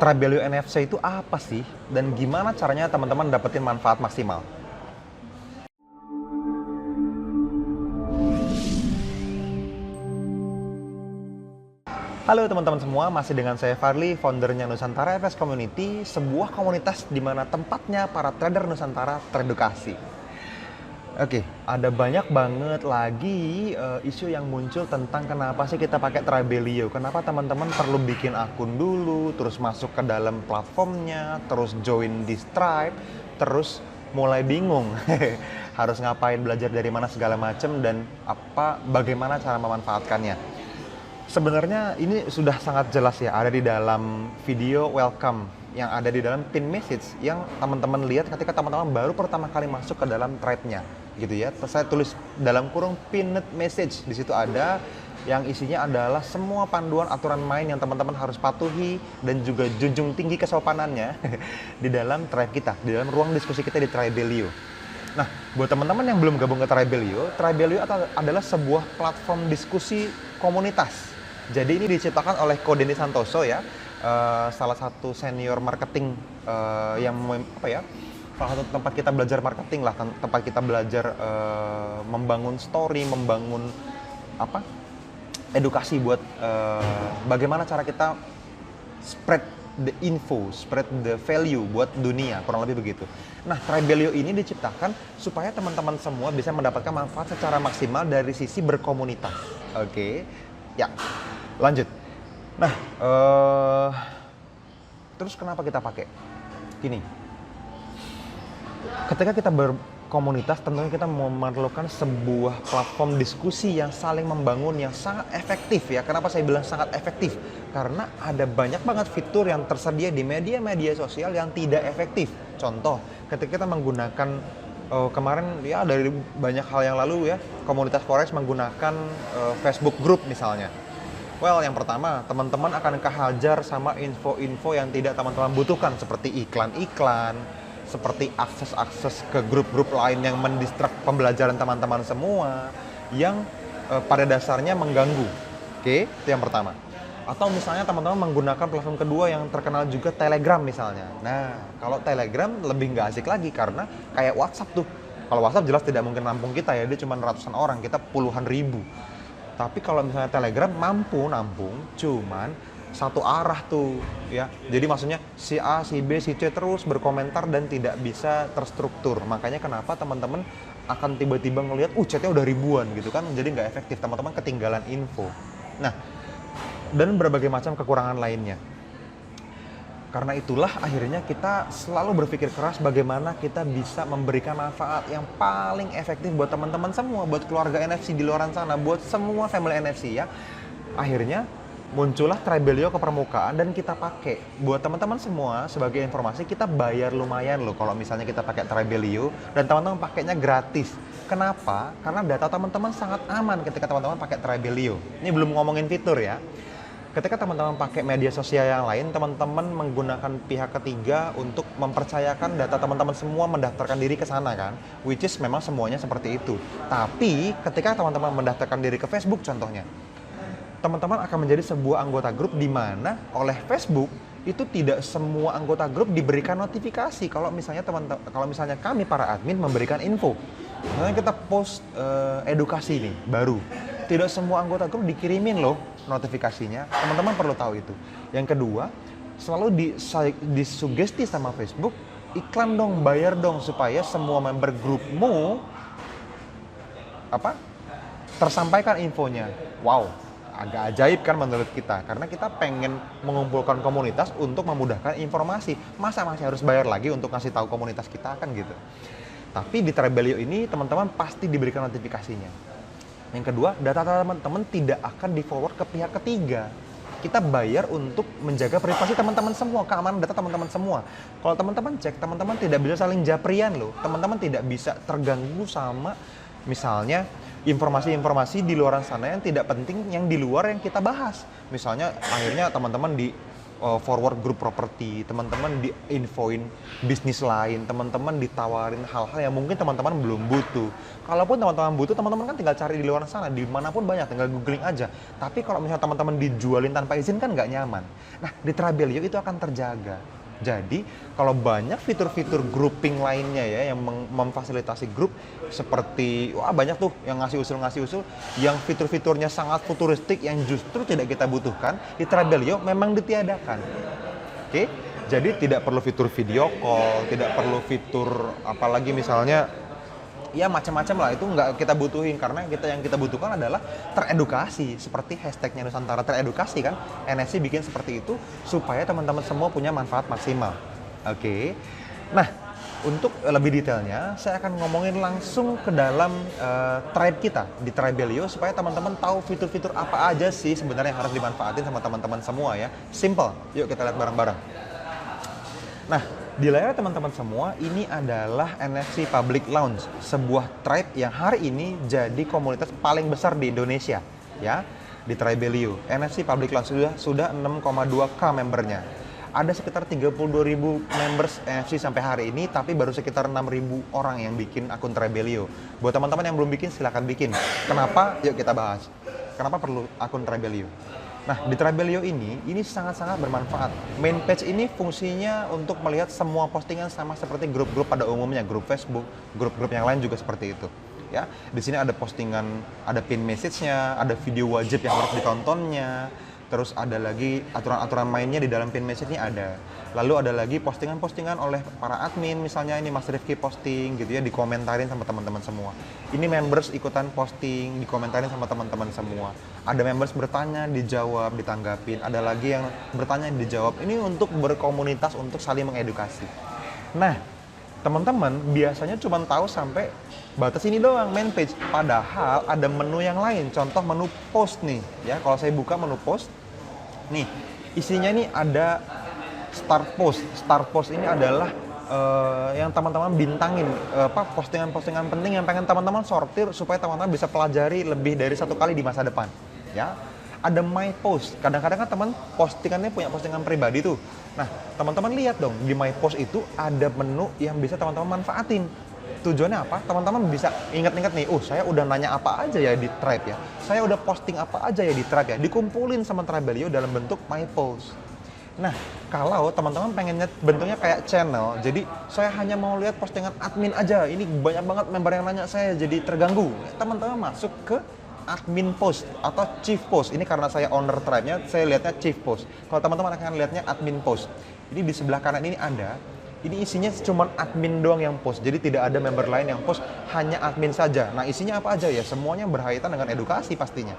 Tribe Value NFC itu apa sih? Dan gimana caranya teman-teman dapetin manfaat maksimal? Halo teman-teman semua, masih dengan saya Farli, foundernya Nusantara FS Community, sebuah komunitas di mana tempatnya para trader Nusantara teredukasi. Oke, ada banyak banget lagi isu yang muncul tentang kenapa sih kita pakai Tribelio. Kenapa teman-teman perlu bikin akun dulu, terus masuk ke dalam platformnya, terus join di Stripe, terus mulai bingung harus ngapain, belajar dari mana segala macam, dan bagaimana cara memanfaatkannya. Sebenarnya ini sudah sangat jelas ya, ada di dalam video welcome yang ada di dalam pin message yang teman-teman lihat ketika teman-teman baru pertama kali masuk ke dalam thread-nya, gitu ya. Terus saya tulis dalam kurung pinned message, di situ ada yang isinya adalah semua panduan aturan main yang teman-teman harus patuhi dan juga junjung tinggi kesopanannya di dalam thread kita, di dalam ruang diskusi kita di Tribelio. Nah, buat teman-teman yang belum gabung ke Tribelio, Tribelio adalah sebuah platform diskusi komunitas. Jadi ini diciptakan oleh Ko Denny Santoso ya, salah satu senior marketing yang salah satu tempat kita belajar marketing lah, tempat kita belajar membangun story, membangun edukasi buat bagaimana cara kita spread the info, spread the value buat dunia, kurang lebih begitu. Nah, Tribelio ini diciptakan supaya teman-teman semua bisa mendapatkan manfaat secara maksimal dari sisi berkomunitas. Oke, ya. Lanjut. Nah, terus kenapa kita pakai? Gini, ketika kita berkomunitas, tentunya kita memerlukan sebuah platform diskusi yang saling membangun, yang sangat efektif ya. Kenapa saya bilang sangat efektif? Karena ada banyak banget fitur yang tersedia di media-media sosial yang tidak efektif. Contoh, ketika kita menggunakan kemarin ya dari banyak hal yang lalu ya, komunitas Forex menggunakan Facebook Group misalnya. Well, yang pertama, teman-teman akan kehajar sama info-info yang tidak teman-teman butuhkan, seperti iklan-iklan, seperti akses-akses ke grup-grup lain yang mendistract pembelajaran teman-teman semua, yang pada dasarnya mengganggu. Oke, itu yang pertama. Atau misalnya teman-teman menggunakan platform kedua yang terkenal juga, Telegram misalnya. Nah, kalau Telegram lebih nggak asik lagi karena kayak WhatsApp tuh. Kalau WhatsApp jelas tidak mungkin nampung kita ya, dia cuma ratusan orang, kita puluhan ribu. Tapi kalau misalnya Telegram mampu nampung, cuman satu arah tuh ya. Jadi maksudnya si A, si B, si C terus berkomentar dan tidak bisa terstruktur. Makanya kenapa teman-teman akan tiba-tiba ngelihat, chatnya udah ribuan gitu kan, jadi nggak efektif, teman-teman ketinggalan info. Nah, dan berbagai macam kekurangan lainnya. Karena itulah akhirnya kita selalu berpikir keras bagaimana kita bisa memberikan manfaat yang paling efektif buat teman-teman semua, buat keluarga NFC di luar sana, buat semua family NFC ya. Akhirnya muncullah Tribelio ke permukaan dan kita pakai. Buat teman-teman semua, sebagai informasi, kita bayar lumayan loh kalau misalnya kita pakai Tribelio dan teman-teman pakainya gratis. Kenapa? Karena data teman-teman sangat aman ketika teman-teman pakai Tribelio. Ini belum ngomongin fitur ya. Ketika teman-teman pakai media sosial yang lain, teman-teman menggunakan pihak ketiga untuk mempercayakan data teman-teman semua mendaftarkan diri ke sana kan, which is memang semuanya seperti itu. Tapi ketika teman-teman mendaftarkan diri ke Facebook contohnya, teman-teman akan menjadi sebuah anggota grup di mana oleh Facebook itu tidak semua anggota grup diberikan notifikasi kalau misalnya kami para admin memberikan info. Misalnya kita post edukasi nih baru, tidak semua anggota grup dikirimin loh notifikasinya. Teman-teman perlu tahu itu. Yang kedua, selalu disugesti sama Facebook, iklan dong, bayar dong, supaya semua member grupmu tersampaikan infonya. Wow, agak ajaib kan menurut kita, karena kita pengen mengumpulkan komunitas untuk memudahkan informasi. Masa masih harus bayar lagi untuk ngasih tahu komunitas kita kan gitu. Tapi di Tribelio ini teman-teman pasti diberikan notifikasinya. Yang kedua, data teman-teman tidak akan di-forward ke pihak ketiga. Kita bayar untuk menjaga privasi teman-teman semua, keamanan data teman-teman semua. Kalau teman-teman cek, teman-teman tidak bisa saling japrian loh. Teman-teman tidak bisa terganggu sama misalnya informasi-informasi di luar sana yang tidak penting, yang di luar yang kita bahas. Misalnya akhirnya teman-teman forward grup properti, teman-teman di-infoin bisnis lain, teman-teman ditawarin hal-hal yang mungkin teman-teman belum butuh. Kalaupun teman-teman butuh, teman-teman kan tinggal cari di luar sana, dimanapun banyak, tinggal googling aja. Tapi kalau misalnya teman-teman dijualin tanpa izin kan nggak nyaman. Nah, di Tribelio itu akan terjaga. Jadi, kalau banyak fitur-fitur grouping lainnya ya yang memfasilitasi grup seperti banyak tuh yang ngasih usul yang fitur-fiturnya sangat futuristik yang justru tidak kita butuhkan, di Tribelio memang ditiadakan. Oke? Jadi tidak perlu fitur video call, tidak perlu fitur apalagi misalnya ya macam-macam lah, itu nggak kita butuhin karena yang kita butuhkan adalah teredukasi, seperti hashtagnya Nusantara teredukasi kan, NSC bikin seperti itu supaya teman-teman semua punya manfaat maksimal. Oke. Nah, untuk lebih detailnya saya akan ngomongin langsung ke dalam tribe kita di Tribelio supaya teman-teman tahu fitur-fitur apa aja sih sebenarnya yang harus dimanfaatin sama teman-teman semua ya. Simple. Yuk kita lihat bareng-bareng. Nah, di layar teman-teman semua, ini adalah NFC Public Lounge, sebuah tribe yang hari ini jadi komunitas paling besar di Indonesia, ya, di Tribelio. NFC Public Lounge sudah 6,2K membernya. Ada sekitar 32.000 members NFC sampai hari ini, tapi baru sekitar 6.000 orang yang bikin akun Tribelio. Buat teman-teman yang belum bikin, silakan bikin. Kenapa? Yuk kita bahas. Kenapa perlu akun Tribelio? Nah, di Tribelio ini sangat-sangat bermanfaat. Main page ini fungsinya untuk melihat semua postingan sama seperti grup-grup pada umumnya, grup Facebook, grup-grup yang lain juga seperti itu. Ya, di sini ada postingan, ada pin message-nya, ada video wajib yang harus ditontonnya, terus ada lagi aturan-aturan mainnya di dalam pin message ini ada. Lalu ada lagi postingan-postingan oleh para admin, misalnya ini Mas Rifki posting gitu ya, dikomentarin sama teman-teman semua. Ini members ikutan posting, dikomentarin sama teman-teman semua. Ada members bertanya, dijawab, ditanggapin. Ada lagi yang bertanya, dijawab. Ini untuk berkomunitas, untuk saling mengedukasi. Nah, teman-teman biasanya cuma tahu sampai batas ini doang, main page. Padahal ada menu yang lain, contoh menu post nih. Ya, kalau saya buka menu post, nih isinya nih ada Start Post. Start Post ini adalah yang teman-teman bintangin postingan-postingan penting yang pengen teman-teman sortir supaya teman-teman bisa pelajari lebih dari satu kali di masa depan. Ya, ada My Post. Kadang-kadang kan teman postingannya punya postingan pribadi tuh. Nah, teman-teman lihat dong di My Post itu ada menu yang bisa teman-teman manfaatin. Tujuannya apa? Teman-teman bisa ingat-ingat nih, saya udah nanya apa aja ya di Tribe ya. Saya udah posting apa aja ya di Tribe ya. Dikumpulin sama Tribelio dalam bentuk My Post. Nah, kalau teman-teman pengennya bentuknya kayak channel, jadi saya hanya mau lihat postingan admin aja, ini banyak banget member yang nanya saya jadi terganggu. Teman-teman masuk ke admin post atau chief post. Ini karena saya owner tribe-nya, saya lihatnya chief post. Kalau teman-teman akan lihatnya admin post. Ini di sebelah kanan ini ada, ini isinya cuma admin doang yang post, jadi tidak ada member lain yang post, hanya admin saja. Nah, isinya apa aja ya? Semuanya berkaitan dengan edukasi pastinya.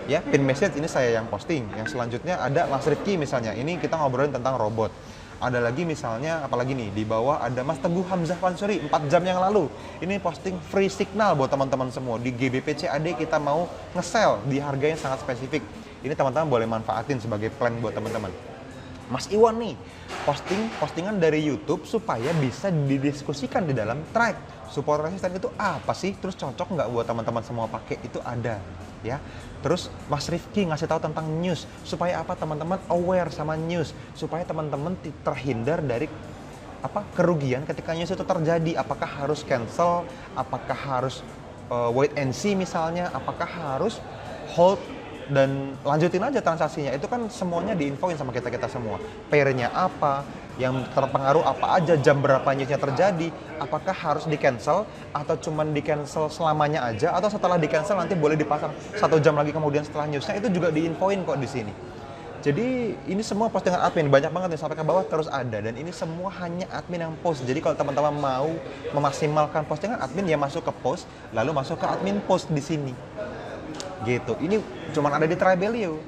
Ya, pin message ini saya yang posting. Yang selanjutnya ada Mas Rifki misalnya. Ini kita ngobrolin tentang robot. Ada lagi misalnya, apalagi nih, di bawah ada Mas Teguh Hamzah Pansuri 4 jam yang lalu. Ini posting free signal buat teman-teman semua. Di GBP CAD kita mau nge-sell di harga yang sangat spesifik. Ini teman-teman boleh manfaatin sebagai plan buat teman-teman. Mas Iwan nih, postingan dari YouTube supaya bisa didiskusikan di dalam Tribe. Support resisten itu apa sih? Terus cocok nggak buat teman-teman semua pakai? Itu ada, ya. Terus Mas Rifki ngasih tahu tentang news supaya apa? Teman-teman aware sama news, supaya teman-teman terhindar dari kerugian ketika news itu terjadi. Apakah harus cancel? Apakah harus wait and see misalnya? Apakah harus hold dan lanjutin aja transaksinya? Itu kan semuanya diinfoin sama kita semua. Pair-nya apa, yang terpengaruh apa aja, jam berapa newsnya terjadi, apakah harus di-cancel atau cuman di-cancel selamanya aja, atau setelah di-cancel nanti boleh dipasang 1 jam lagi kemudian setelah newsnya, itu juga diinfoin kok di sini. Jadi ini semua postingan admin, banyak banget nih sampai ke bawah terus ada, dan ini semua hanya admin yang post. Jadi kalau teman-teman mau memaksimalkan postingan admin, ya masuk ke post, lalu masuk ke admin post di sini. Gitu. Ini cuma ada di Tribelio.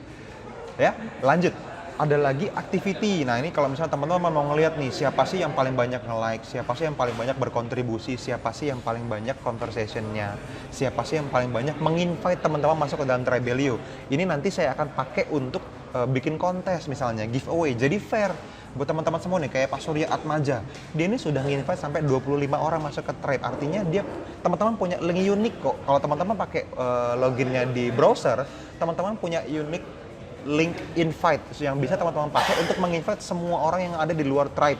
Ya, lanjut. Ada lagi activity. Nah, ini kalau misalnya teman-teman mau ngelihat nih, siapa sih yang paling banyak nge-like, siapa sih yang paling banyak berkontribusi, siapa sih yang paling banyak conversation-nya, siapa sih yang paling banyak menginvite teman-teman masuk ke dalam Tribelio. Ini nanti saya akan pakai untuk bikin kontes misalnya, giveaway. Jadi fair buat teman-teman semua nih, kayak Pak Surya Atmaja. Dia ini sudah nge-invite sampai 25 orang masuk ke Tribe. Artinya dia, teman-teman punya link unik kok. Kalau teman-teman pakai loginnya di browser, teman-teman punya unik link invite yang bisa teman-teman pakai untuk menginvite semua orang yang ada di luar tribe.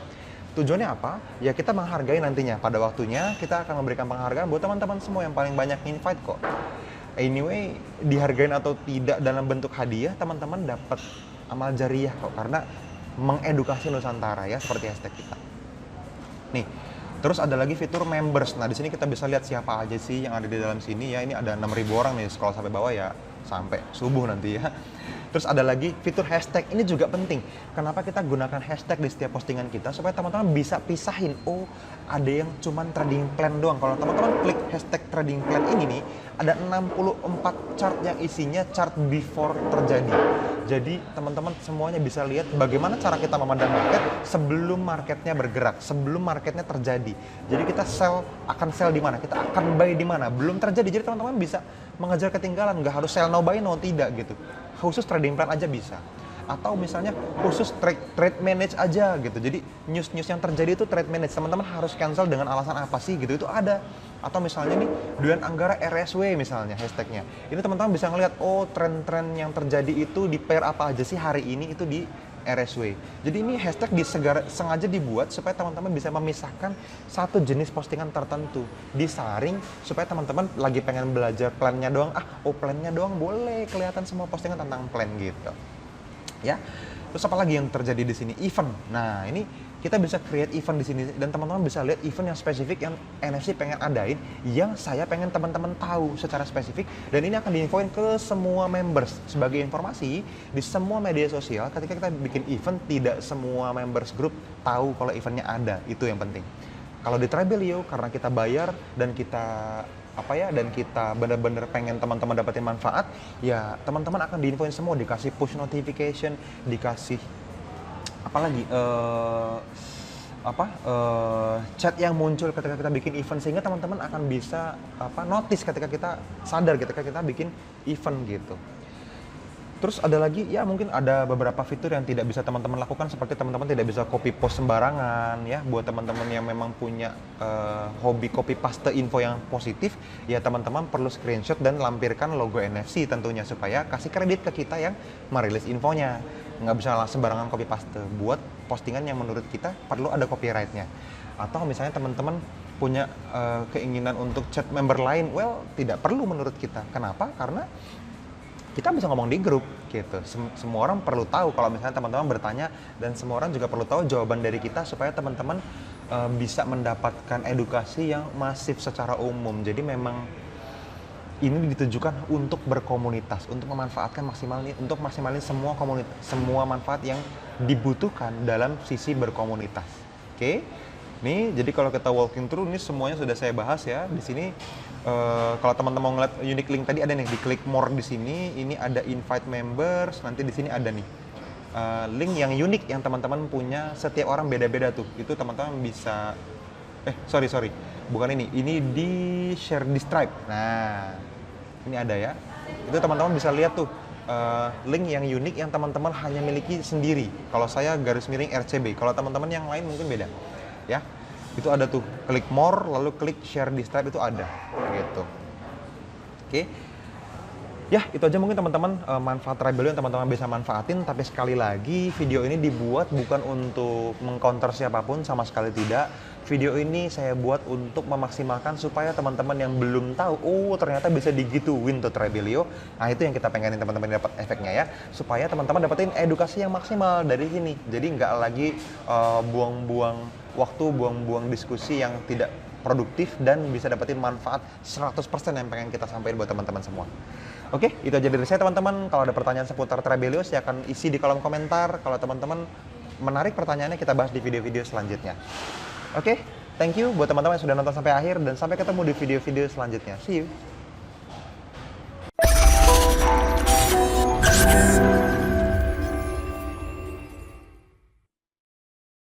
Tujuannya apa? Ya kita menghargai nantinya. Pada waktunya kita akan memberikan penghargaan buat teman-teman semua yang paling banyak invite kok. Anyway, dihargain atau tidak dalam bentuk hadiah, teman-teman dapat amal jariah kok. Karena mengedukasi Nusantara ya, seperti hashtag kita. Nih, terus ada lagi fitur members. Nah, di sini kita bisa lihat siapa aja sih yang ada di dalam sini ya. Ini ada 6.000 orang nih, scroll sampai bawah ya, sampai subuh nanti ya. Terus ada lagi fitur hashtag, ini juga penting. Kenapa kita gunakan hashtag di setiap postingan kita? Supaya teman-teman bisa pisahin, oh ada yang cuman trading plan doang. Kalau teman-teman klik hashtag trading plan ini nih, ada 64 chart yang isinya chart before terjadi. Jadi teman-teman semuanya bisa lihat bagaimana cara kita memandang market sebelum marketnya bergerak, sebelum marketnya terjadi. Jadi kita akan sell di mana, kita akan buy di mana, belum terjadi. Jadi teman-teman bisa mengejar ketinggalan, nggak harus sell no buy no tidak gitu. Khusus trading plan aja bisa. Atau misalnya khusus trade manage aja gitu. Jadi news-news yang terjadi itu trade manage. Teman-teman harus cancel dengan alasan apa sih gitu, itu ada. Atau misalnya nih Dwi Anggara RSW misalnya hashtagnya. Ini teman-teman bisa ngelihat, oh tren-tren yang terjadi itu di pair apa aja sih hari ini itu di RSW. Jadi ini hashtag sengaja dibuat supaya teman-teman bisa memisahkan satu jenis postingan tertentu, disaring supaya teman-teman lagi pengen belajar plannya doang, plannya doang boleh kelihatan semua postingan tentang plan gitu. Ya. Terus apa lagi yang terjadi di sini? Event. Nah, ini kita bisa create event di sini dan teman-teman bisa lihat event yang spesifik yang NFC pengen adain, yang saya pengen teman-teman tahu secara spesifik, dan ini akan diinfoin ke semua members. Sebagai informasi, di semua media sosial ketika kita bikin event, tidak semua members group tahu kalau eventnya ada. Itu yang penting. Kalau di Tribelio, karena kita bayar dan kita benar-benar pengen teman-teman dapetin manfaat, ya teman-teman akan diinfoin semua, dikasih push notification, dikasih apalagi chat yang muncul ketika kita bikin event, sehingga teman-teman akan bisa notice ketika kita sadar ketika kita bikin event gitu. Terus ada lagi, ya mungkin ada beberapa fitur yang tidak bisa teman-teman lakukan, seperti teman-teman tidak bisa copy post sembarangan ya. Buat teman-teman yang memang punya hobi copy paste info yang positif, ya teman-teman perlu screenshot dan lampirkan logo NFC tentunya, supaya kasih kredit ke kita yang merilis infonya. Nggak bisa sembarangan copy paste. Buat postingan yang menurut kita perlu ada copyright-nya. Atau misalnya teman-teman punya keinginan untuk chat member lain, tidak perlu menurut kita. Kenapa? Karena kita bisa ngomong di grup gitu. Semua orang perlu tahu kalau misalnya teman-teman bertanya, dan semua orang juga perlu tahu jawaban dari kita supaya teman-teman bisa mendapatkan edukasi yang masif secara umum. Jadi memang ini ditujukan untuk berkomunitas, untuk memanfaatkan untuk maksimalin semua manfaat yang dibutuhkan dalam sisi berkomunitas. Oke? Nih, jadi kalau kita walking through, ini semuanya sudah saya bahas ya. Di sini kalau teman-teman mau ngeliat unique link tadi ada nih, diklik more di sini. Ini ada invite members, nanti di sini ada nih link yang unik yang teman-teman punya. Setiap orang beda-beda tuh. Itu teman-teman bisa sorry, bukan ini. Ini di share di Stripe. Nah, ini ada ya. Itu teman-teman bisa lihat tuh link yang unik yang teman-teman hanya miliki sendiri. Kalau saya _RCB. Kalau teman-teman yang lain mungkin beda. Ya, itu ada tuh, klik more lalu klik share di Stripe, itu ada gitu. Oke. Ya, itu aja mungkin teman-teman manfaat Tribelio yang teman-teman bisa manfaatin. Tapi sekali lagi, video ini dibuat bukan untuk mengcounter siapapun, sama sekali tidak. Video ini saya buat untuk memaksimalkan supaya teman-teman yang belum tahu, ternyata bisa digituin tuh Tribelio. Nah, itu yang kita pengenin teman-teman dapat efeknya ya, supaya teman-teman dapetin edukasi yang maksimal dari sini. Jadi nggak lagi buang-buang waktu, buang-buang diskusi yang tidak produktif, dan bisa dapetin manfaat 100% yang pengen kita sampaikan buat teman-teman semua. Oke, itu aja dari saya teman-teman. Kalau ada pertanyaan seputar Tribelio, saya akan isi di kolom komentar. Kalau teman-teman menarik pertanyaannya, kita bahas di video-video selanjutnya. Oke, thank you buat teman-teman yang sudah nonton sampai akhir, dan sampai ketemu di video-video selanjutnya. See you!